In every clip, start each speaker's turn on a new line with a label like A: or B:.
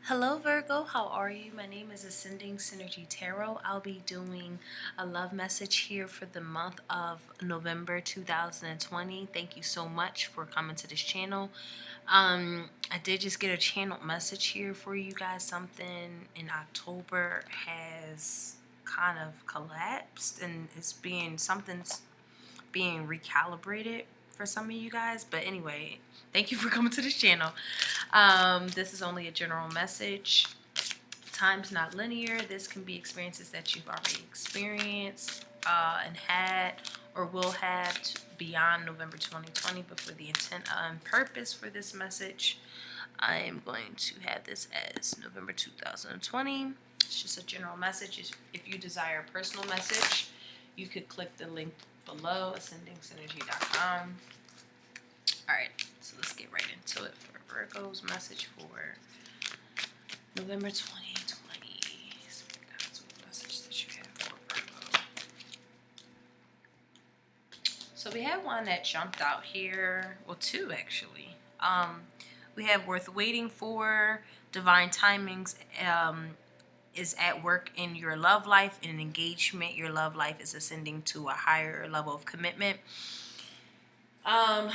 A: Hello Virgo, how are you? My name is Ascending Synergy Tarot. I'll be doing a love message here for the month of November 2020. Thank you so much for coming to this channel. I did just get a channel message here for you guys. Something in October has kind of collapsed and something's being recalibrated for some of you guys. But anyway, thank you for coming to this channel. This is only a general message. Time's not linear. This can be experiences that you've already experienced and had or will have beyond November 2020. But for the intent and purpose for this message, I am going to have this as November 2020. It's just a general message. If you desire a personal message, you could click the link below, ascendingsynergy.com. Alright, so let's get right into it for Virgo's message for November 2020. That's what message that you have for Virgo. So we have one that jumped out here. Well, two actually. We have worth waiting for, divine timings, is at work in your love life, in engagement. Your love life is ascending to a higher level of commitment. If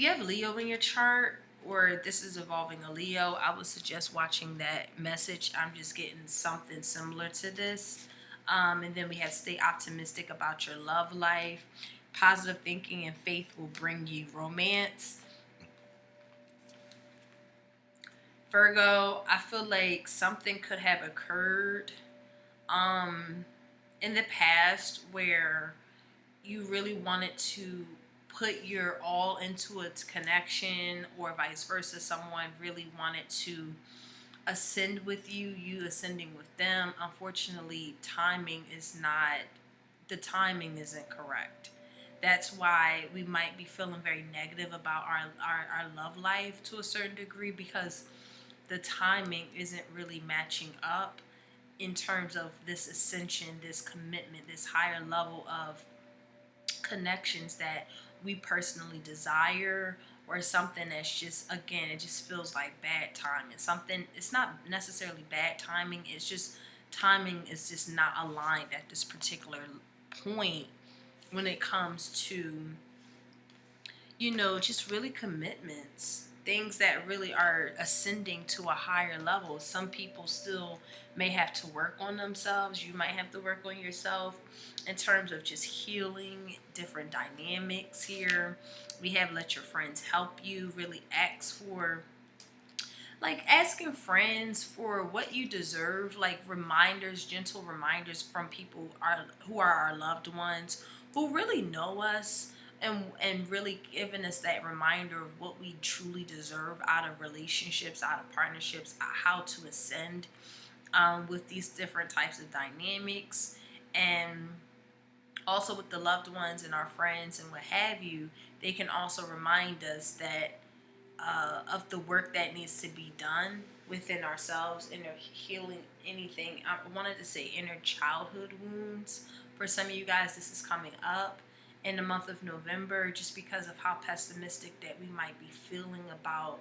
A: you have Leo in your chart, or this is involving a Leo, I would suggest watching that message. I'm just getting something similar to this. And then we have stay optimistic about your love life. Positive thinking and faith will bring you romance. Virgo, I feel like something could have occurred in the past where you really wanted to put your all into its connection, or vice versa. Someone really wanted to ascend with you, you ascending with them. Unfortunately, the timing isn't correct. That's why we might be feeling very negative about our love life to a certain degree, because the timing isn't really matching up in terms of this ascension, this commitment, this higher level of connections that we personally desire, or something that's just, again, it just feels like bad timing. It's not necessarily bad timing, it's just timing is just not aligned at this particular point when it comes to, just really commitments, things that really are ascending to a higher level. Some people still may have to work on themselves. You might have to work on yourself in terms of just healing different dynamics here. We have let your friends help you. Really ask for, like, asking friends for what you deserve, like reminders, gentle reminders from people who are our loved ones, who really know us, and really giving us that reminder of what we truly deserve out of relationships, out of partnerships, how to ascend with these different types of dynamics. And also with the loved ones and our friends and what have you, they can also remind us that of the work that needs to be done within ourselves, inner healing, anything. I wanted to say inner childhood wounds. For some of you guys, this is coming up in the month of November, just because of how pessimistic that we might be feeling about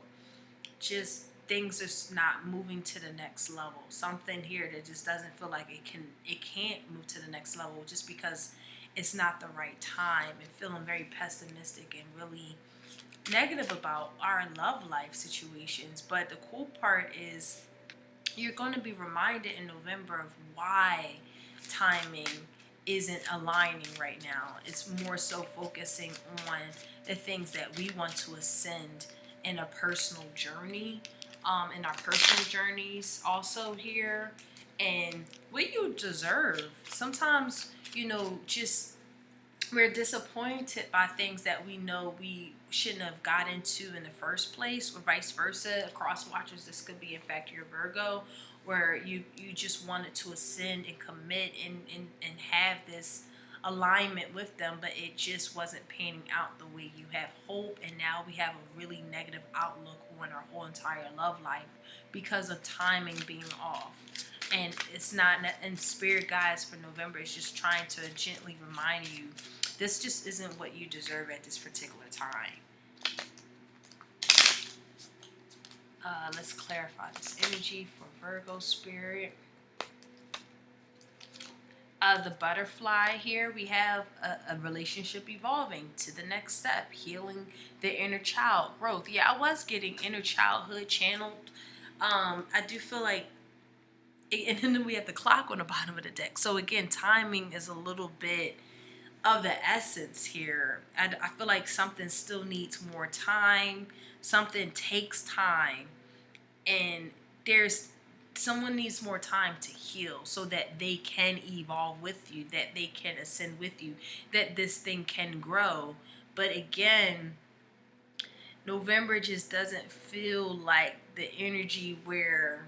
A: just things just not moving to the next level. Something here that just doesn't feel like it can't move to the next level, just because it's not the right time, and feeling very pessimistic and really negative about our love life situations. But the cool part is you're going to be reminded in November of why timing isn't aligning right now. It's more so focusing on the things that we want to ascend in a personal journey, in our personal journeys also here, and what you deserve. Sometimes, just we're disappointed by things that we know we shouldn't have got into in the first place, or vice versa. Cross watchers, this could be in fact your Virgo, where you just wanted to ascend and commit and have this alignment with them, but it just wasn't panning out the way you have hope, and now we have a really negative outlook on our whole entire love life because of timing being off. And it's not, and spirit guides for November is just trying to gently remind you, this just isn't what you deserve at this particular time. Let's clarify this energy for Virgo spirit. The butterfly here, we have a relationship evolving to the next step, healing the inner child growth. Yeah, I was getting inner childhood channeled. I do feel like, and then we have the clock on the bottom of the deck. So again, timing is a little bit of the essence here. I feel like something still needs more time. Something takes time, and there's someone needs more time to heal so that they can evolve with you, that they can ascend with you, that this thing can grow. But again, November just doesn't feel like the energy where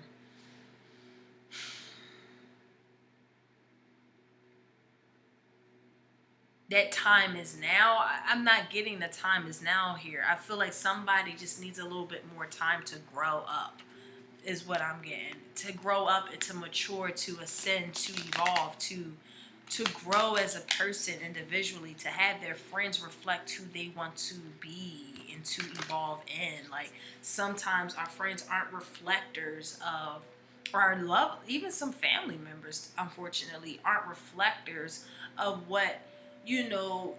A: that time is now. I'm not getting the time is now here. I feel like somebody just needs a little bit more time to grow up, is what I'm getting. To grow up and to mature, to ascend, to evolve, to grow as a person individually, to have their friends reflect who they want to be and to evolve in. Like sometimes our friends aren't reflectors of, or our love, even some family members unfortunately aren't reflectors of what, you know,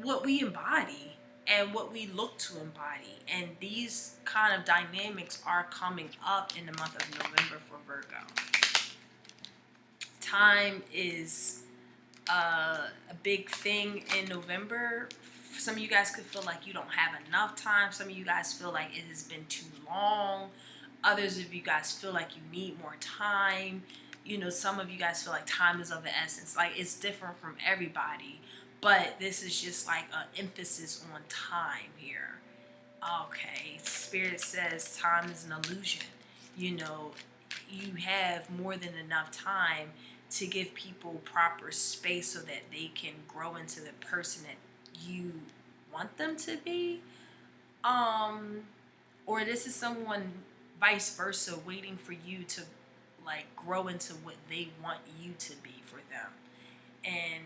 A: what we embody and what we look to embody. And these kind of dynamics are coming up in the month of November for Virgo. Time is a big thing in November. Some of you guys could feel like you don't have enough time. Some of you guys feel like it has been too long. Others of you guys feel like you need more time. You know, some of you guys feel like time is of the essence. Like it's different from everybody. But this is just like an emphasis on time here. Okay, Spirit says time is an illusion. You know, you have more than enough time to give people proper space so that they can grow into the person that you want them to be. Or this is someone vice versa waiting for you to like grow into what they want you to be for them. And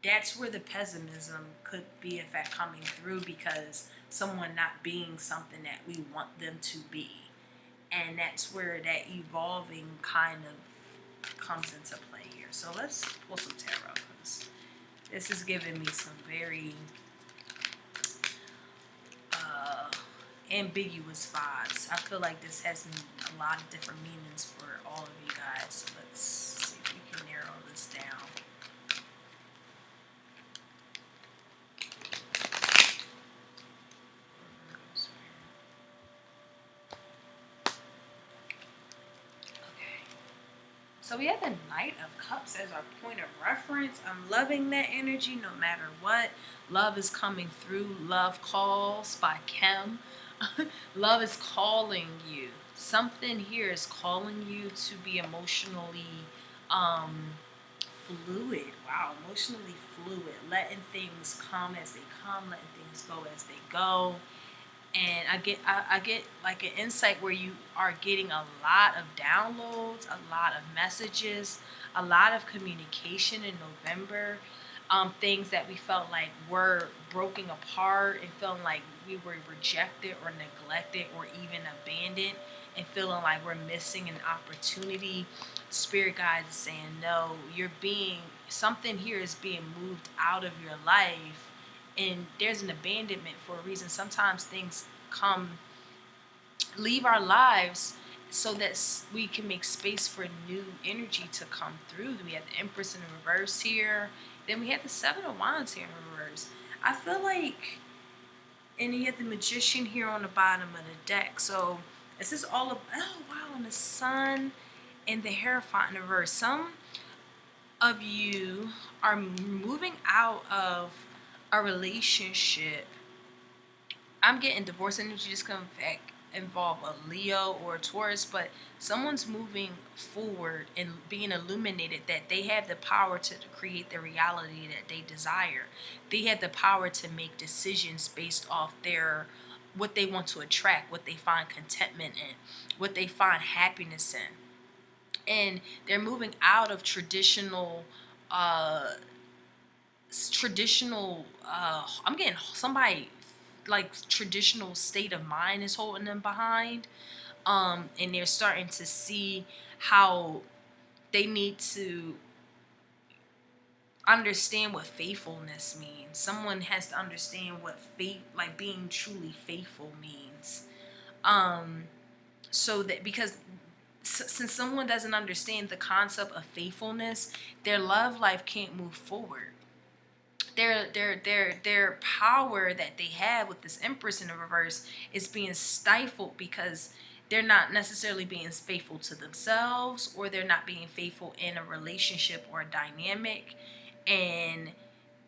A: that's where the pessimism could be in fact coming through, because someone not being something that we want them to be. And that's where that evolving kind of comes into play here. So let's pull some tarot, because this is giving me some very ambiguous vibes. I feel like this has a lot of different meanings for all of you guys. So let's see if we can narrow this down. So we have the Knight of Cups as our point of reference. I'm loving that energy no matter what. Love is coming through. Love Calls by Kim. Love is calling you. Something here is calling you to be emotionally fluid. Wow, emotionally fluid. Letting things come as they come, letting things go as they go. And I get like an insight where you are getting a lot of downloads, a lot of messages, a lot of communication in November. Things that we felt like were broken apart and feeling like we were rejected or neglected or even abandoned, and feeling like we're missing an opportunity. Spirit guides is saying no, you're being, something here is being moved out of your life, and there's an abandonment for a reason. Sometimes things come, leave our lives so that we can make space for new energy to come through. We have the Empress in reverse here. Then we have the Seven of Wands here in reverse. I feel like, and you have the Magician here on the bottom of the deck. So this is all of, oh wow, and the Sun and the Hierophant in reverse. Some of you are moving out of a relationship. I'm getting divorce energy just come back, involve a Leo or a Taurus, but someone's moving forward and being illuminated that they have the power to create the reality that they desire. They have the power to make decisions based off their, what they want to attract, what they find contentment in, what they find happiness in. And they're moving out of traditional I'm getting somebody like traditional state of mind is holding them behind. And they're starting to see how they need to understand what faithfulness means. Someone has to understand what faith, like being truly faithful, means. Um, so that because since someone doesn't understand the concept of faithfulness, their love life can't move forward. Their power that they have with this Empress in the reverse is being stifled because they're not necessarily being faithful to themselves, or they're not being faithful in a relationship or a dynamic. And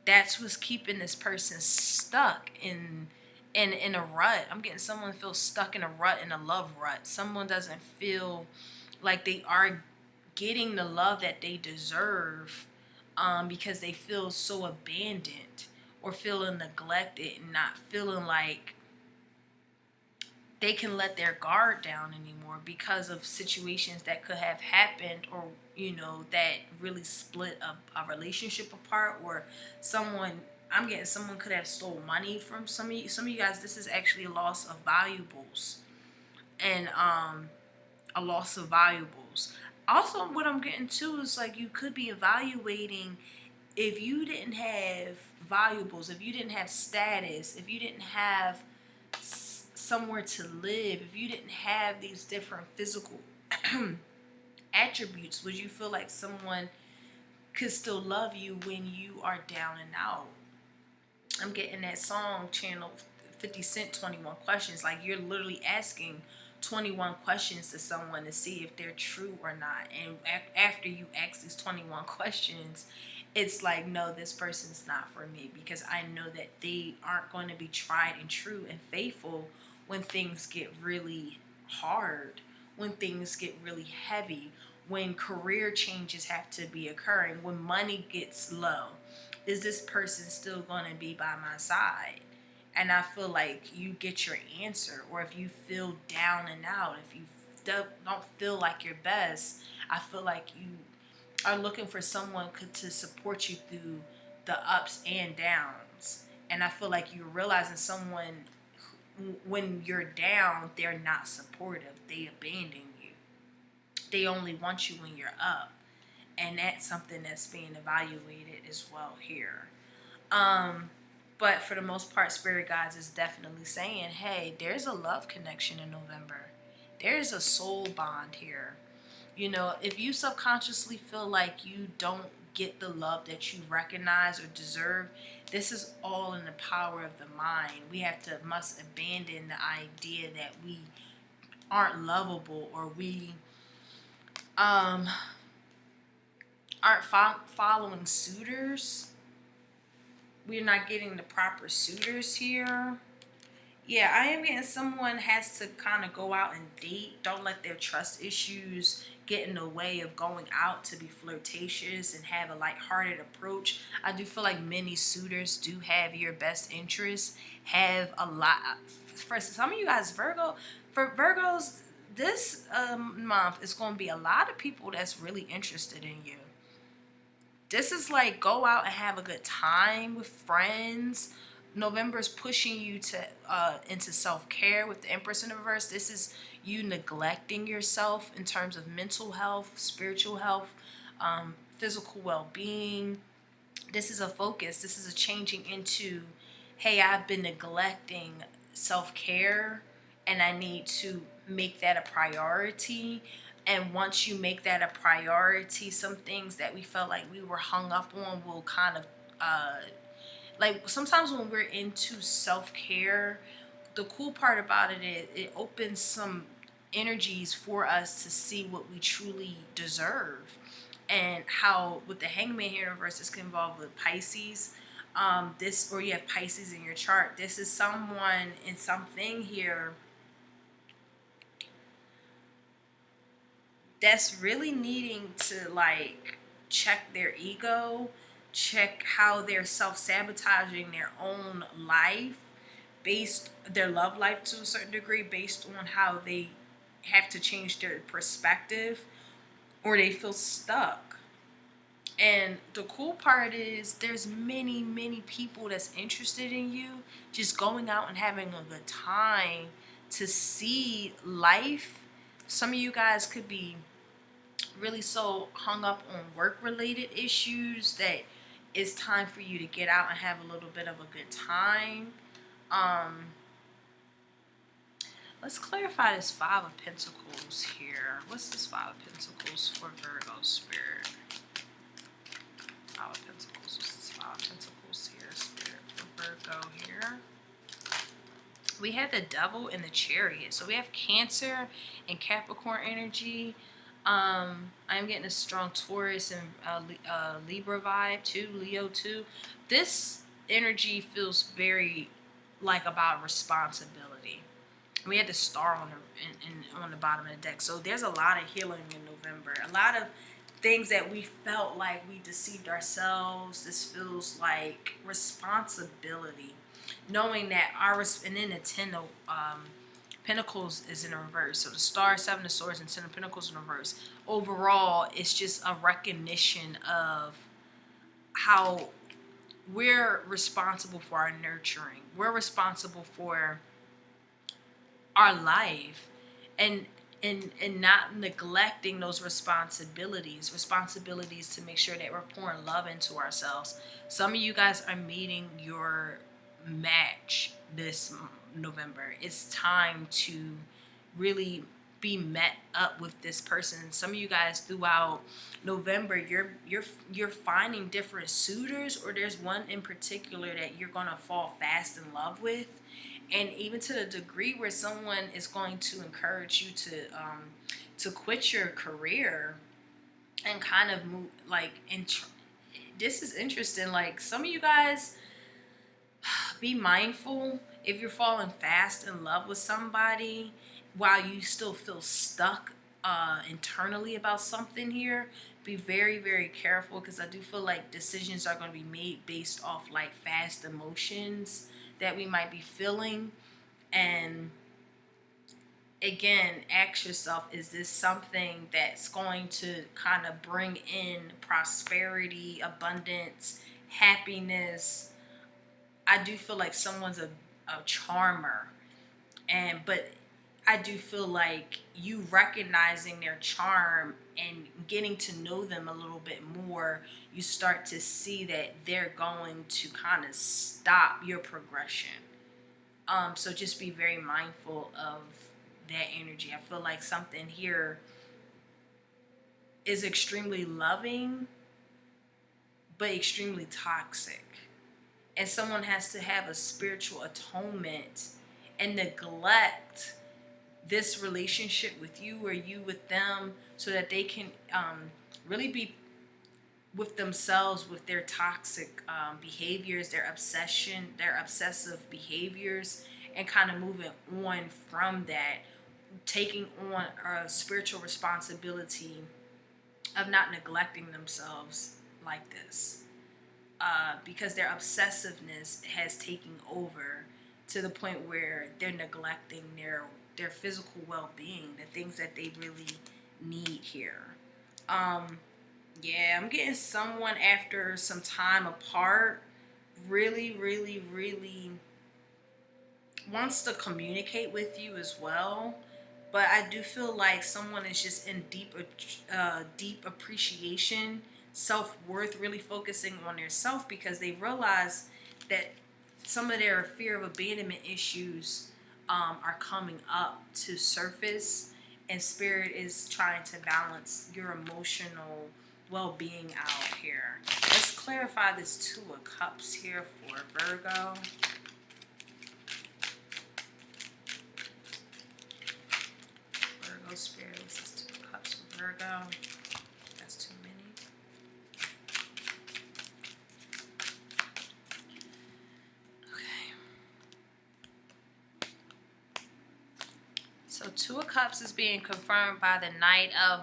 A: that's what's keeping this person stuck in a rut. I'm getting someone feels stuck in a rut, in a love rut. Someone doesn't feel like they are getting the love that they deserve, because they feel so abandoned or feeling neglected and not feeling like they can let their guard down anymore because of situations that could have happened, or that really split a relationship apart, or someone I'm getting someone could have stole money from some of you guys. This is actually a loss of valuables, and a loss of valuables. Also, what I'm getting to is like you could be evaluating, if you didn't have valuables, if you didn't have status, if you didn't have somewhere to live, if you didn't have these different physical attributes, would you feel like someone could still love you when you are down and out? I'm getting that song channel 50 Cent 21 questions. Like you're literally asking 21 questions to someone to see if they're true or not. And after you ask these 21 questions, it's like, no, this person's not for me, because I know that they aren't going to be tried and true and faithful when things get really hard, when things get really heavy, when career changes have to be occurring, when money gets low. Is this person still going to be by my side? And I feel like you get your answer. Or if you feel down and out, if you don't feel like your best, I feel like you are looking for someone to support you through the ups and downs. And I feel like you're realizing someone when you're down, they're not supportive. They abandon you. They only want you when you're up. And that's something that's being evaluated as well here. But for the most part, Spirit Guides is definitely saying, hey, there's a love connection in November. There's a soul bond here. If you subconsciously feel like you don't get the love that you recognize or deserve, this is all in the power of the mind. We must abandon the idea that we aren't lovable, or we aren't following suitors. We're not getting the proper suitors here. Yeah, I am getting someone has to kind of go out and date. Don't let their trust issues get in the way of going out to be flirtatious and have a lighthearted approach. I do feel like many suitors do have your best interests, have a lot. For some of you guys, for Virgos, this month is going to be a lot of people that's really interested in you. This is like go out and have a good time with friends. November is pushing you to into self-care with the Empress in the reverse. This is you neglecting yourself in terms of mental health, spiritual health, physical well-being. This is a focus. This is a changing into, hey, I've been neglecting self-care and I need to make that a priority. And once you make that a priority, some things that we felt like we were hung up on will kind of like sometimes when we're into self-care, the cool part about it is it opens some energies for us to see what we truly deserve. And how with the Hangman here in reverse, this can involve with Pisces. Or you have Pisces in your chart. This is someone in something here that's really needing to like check their ego, check how they're self-sabotaging their own life, based their love life to a certain degree, based on how they have to change their perspective, or they feel stuck. And the cool part is there's many, many people that's interested in you, just going out and having a good time to see life. Some of you guys could be really so hung up on work related issues that it's time for you to get out and have a little bit of a good time. Um, let's clarify this Five of Pentacles here. What's this Five of Pentacles for Virgo spirit? Five of Pentacles. What's this Five of Pentacles here, spirit, for Virgo here? We have the Devil and the Chariot. So we have Cancer and Capricorn energy. I'm getting a strong Taurus and Libra vibe too, Leo too. This energy feels very like about responsibility. We had the Star on on the bottom of the deck. So there's a lot of healing in November. A lot of things that we felt like we deceived ourselves. This feels like responsibility, knowing that and then the Ten of Pentacles is in reverse. So the Star, Seven of Swords, and Ten of Pentacles in reverse. Overall, it's just a recognition of how we're responsible for our nurturing. We're responsible for our life, and not neglecting those responsibilities to make sure that we're pouring love into ourselves. Some of you guys are meeting your match this November. It's time to really be met up with this person. Some of you guys throughout November, you're finding different suitors, or there's one in particular that you're gonna fall fast in love with. And even to the degree where someone is going to encourage you to quit your career and kind of move like this is interesting. Like, some of you guys, be mindful if you're falling fast in love with somebody while you still feel stuck internally about something here. Be very, very careful, because I do feel like decisions are going to be made based off like fast emotions that we might be feeling. And again, ask yourself, is this something that's going to kind of bring in prosperity, abundance, happiness? I do feel like someone's a charmer, but I do feel like you recognizing their charm and getting to know them a little bit more, you start to see that they're going to kind of stop your progression. So just be very mindful of that energy. I feel like something here is extremely loving, but extremely toxic. And someone has to have a spiritual atonement and neglect this relationship with you, or you with them, so that they can really be with themselves, with their toxic behaviors, their obsessive behaviors, and kind of moving on from that, taking on a spiritual responsibility of not neglecting themselves like this, because their obsessiveness has taken over to the point where they're neglecting their physical well-being, the things that they really need here. Yeah, I'm getting someone after some time apart really, really, really wants to communicate with you as well. But I do feel like someone is just in deep appreciation, self-worth, really focusing on their self, because they realize that some of their fear of abandonment issues are coming up to surface, and Spirit is trying to balance your emotional well-being out here. Let's clarify this Two of Cups here for Virgo. Virgo Spirit, this is Two of Cups for Virgo. That's too many. So Two of Cups is being confirmed by the Knight of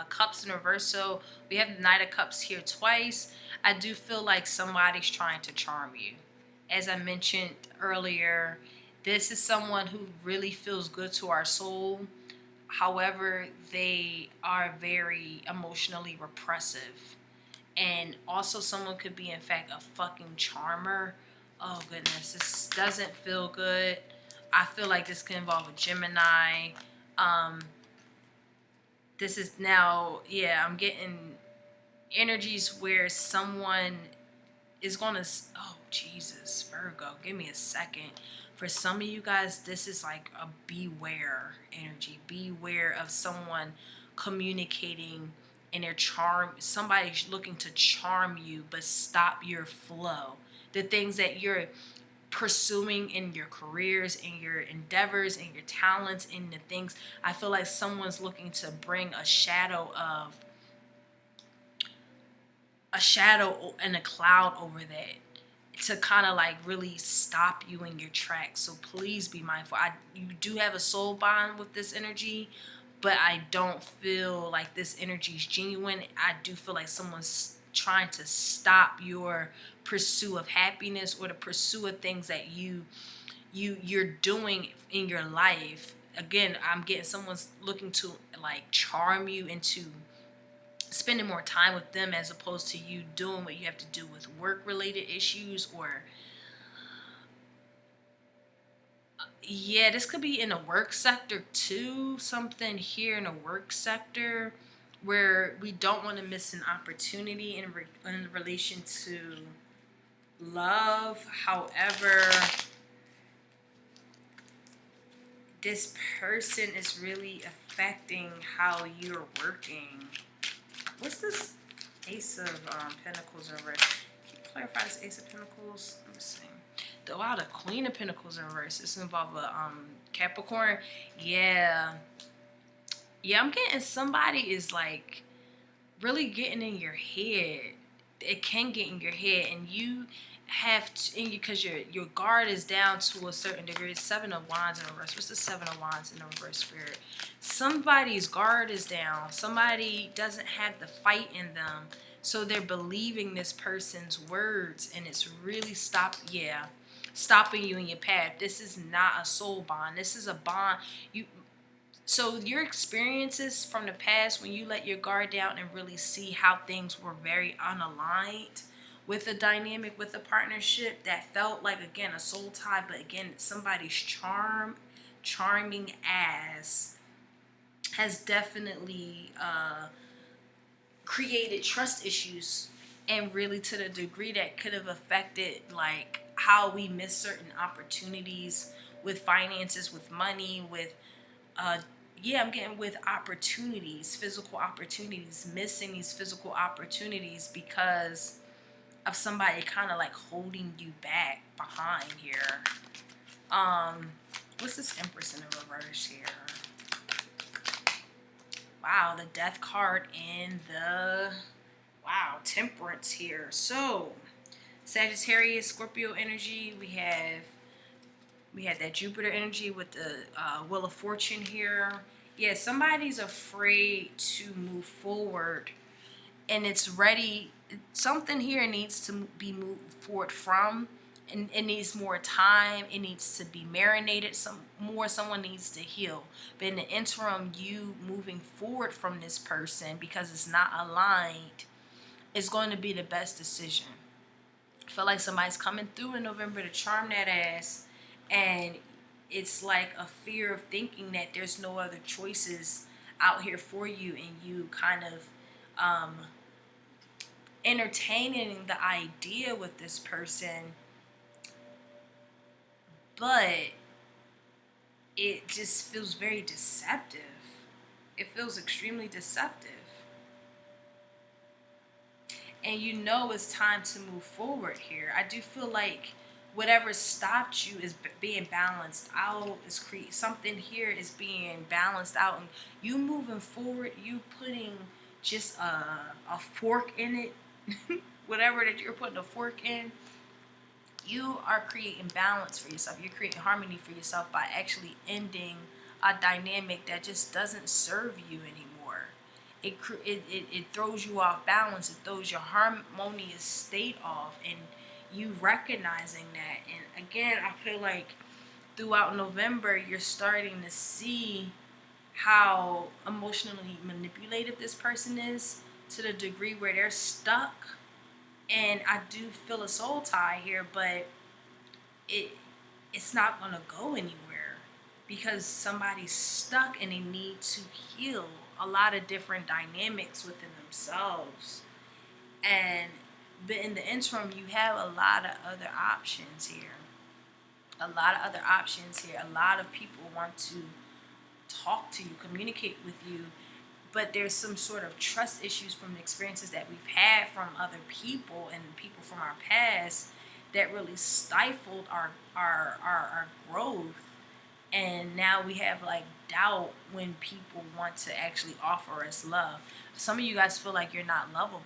A: Cups in reverse. So we have the Knight of Cups here twice. I do feel like somebody's trying to charm you. As I mentioned earlier, this is someone who really feels good to our soul. However, they are very emotionally repressive. And also someone could be in fact a fucking charmer. Oh goodness, this doesn't feel good. I feel like this could involve a Gemini. Um, this is now, yeah, I'm getting energies where someone is gonna, oh Jesus, Virgo, give me a second. For some of you guys, this is like a beware energy. Beware of someone communicating in their charm. Somebody's looking to charm you, but stop your flow. The things that you're pursuing in your careers, in your endeavors, in your talents, in the things. I feel like someone's looking to bring a shadow and a cloud over that to kind of like really stop you in your tracks. So please be mindful. You do have a soul bond with this energy, but I don't feel like this energy is genuine. I do feel like someone's trying to stop your pursuit of happiness or the pursuit of things that you're doing in your life. Again, I'm getting someone's looking to like charm you into spending more time with them as opposed to you doing what you have to do with work related issues. Or yeah, this could be in a work sector too. Something here in a work sector where we don't want to miss an opportunity in relation to love. However, this person is really affecting how you're working. What's this Ace of Pentacles in reverse? Can you clarify this Ace of Pentacles? Let me see. Wow, the Queen of Pentacles in reverse. This involves a Capricorn. Yeah. Yeah, I'm getting somebody is like really getting in your head. It can get in your head, and you have to, because your guard is down to a certain degree. It's Seven of Wands in reverse. What's the Seven of Wands in the reverse spirit? Somebody's guard is down. Somebody doesn't have the fight in them, so they're believing this person's words, and it's really stopping you in your path. This is not a soul bond. This is a bond. So your experiences from the past, when you let your guard down and really see how things were very unaligned with a dynamic, with a partnership that felt like, again, a soul tie, but again, somebody's charming ass has definitely created trust issues, and really to the degree that could have affected like how we miss certain opportunities with finances, with money, with I'm getting with opportunities, physical opportunities, missing these physical opportunities because of somebody kind of like holding you back behind here. What's this Empress in the reverse here? Wow, the Death card and the Temperance here. So Sagittarius, Scorpio energy. We had that Jupiter energy with the Wheel of Fortune here. Yeah, somebody's afraid to move forward, and it's ready. Something here needs to be moved forward from, and it needs more time. It needs to be marinated some more. Someone needs to heal. But in the interim, you moving forward from this person because it's not aligned is going to be the best decision. I feel like somebody's coming through in November to charm that ass, and it's like a fear of thinking that there's no other choices out here for you, and you kind of entertaining the idea with this person, but it just feels very deceptive. It feels extremely deceptive. And you know it's time to move forward here. I do feel like whatever stopped you is being balanced out. Something here is being balanced out, and you moving forward. You putting just a fork in it, whatever that you're putting a fork in. You are creating balance for yourself. You're creating harmony for yourself by actually ending a dynamic that just doesn't serve you anymore. It throws you off balance. It throws your harmonious state off, and you recognizing that. And again, I feel like throughout November, you're starting to see how emotionally manipulative this person is, to the degree where they're stuck. And I do feel a soul tie here, but it it's not gonna go anywhere because somebody's stuck and they need to heal a lot of different dynamics within themselves. And but in the interim, you have a lot of other options here. A lot of other options here. A lot of people want to talk to you, communicate with you, but there's some sort of trust issues from the experiences that we've had from other people and people from our past that really stifled our growth. And now we have like doubt when people want to actually offer us love. Some of you guys feel like you're not lovable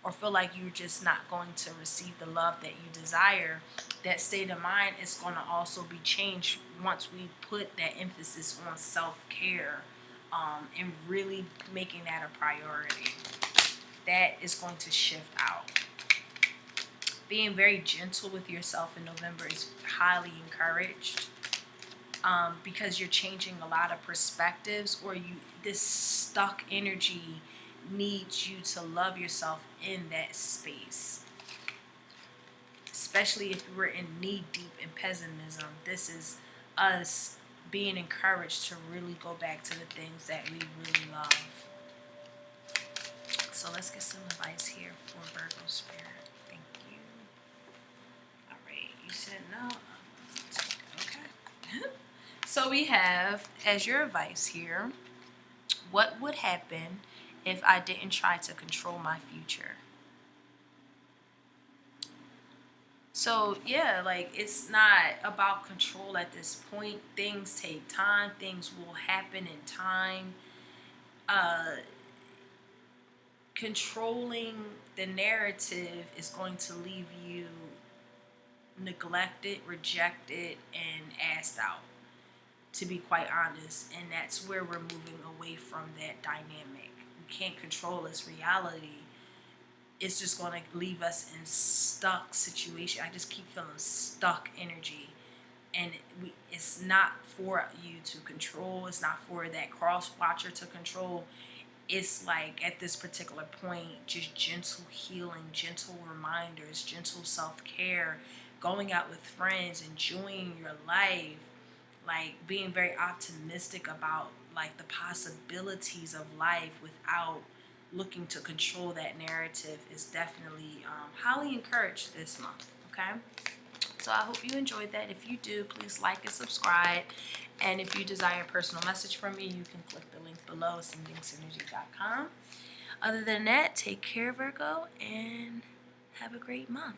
A: or feel like you're just not going to receive the love that you desire. That state of mind is going to also be changed once we put that emphasis on self-care, and really making that a priority. That is going to shift out. Being very gentle with yourself in November is highly encouraged, because you're changing a lot of perspectives, or this stuck energy needs you to love yourself in that space. Especially if we're in knee deep in pessimism, this is us being encouraged to really go back to the things that we really love. So let's get some advice here for Virgo Spirit. Thank you. All right, you said no. Okay. So we have, as your advice here, what would happen if I didn't try to control my future? So yeah, like it's not about control at this point. Things take time. Things will happen in time. Uh, Controlling the narrative is going to leave you neglected, rejected, and asked out, to be quite honest. And that's where we're moving away from that dynamic. We can't control this reality. It's just going to leave us in stuck situation. I just keep feeling stuck energy. And it's not for you to control. It's not for that cross watcher to control. It's like at this particular point, just gentle healing, gentle reminders, gentle self-care, going out with friends, enjoying your life, like being very optimistic about like the possibilities of life without looking to control that narrative is definitely highly encouraged this month. Okay, so I hope you enjoyed that. If you do, please like and subscribe. And if you desire a personal message from me, you can click the link below, sendingsynergy.com. Other than that, take care, Virgo, and have a great month.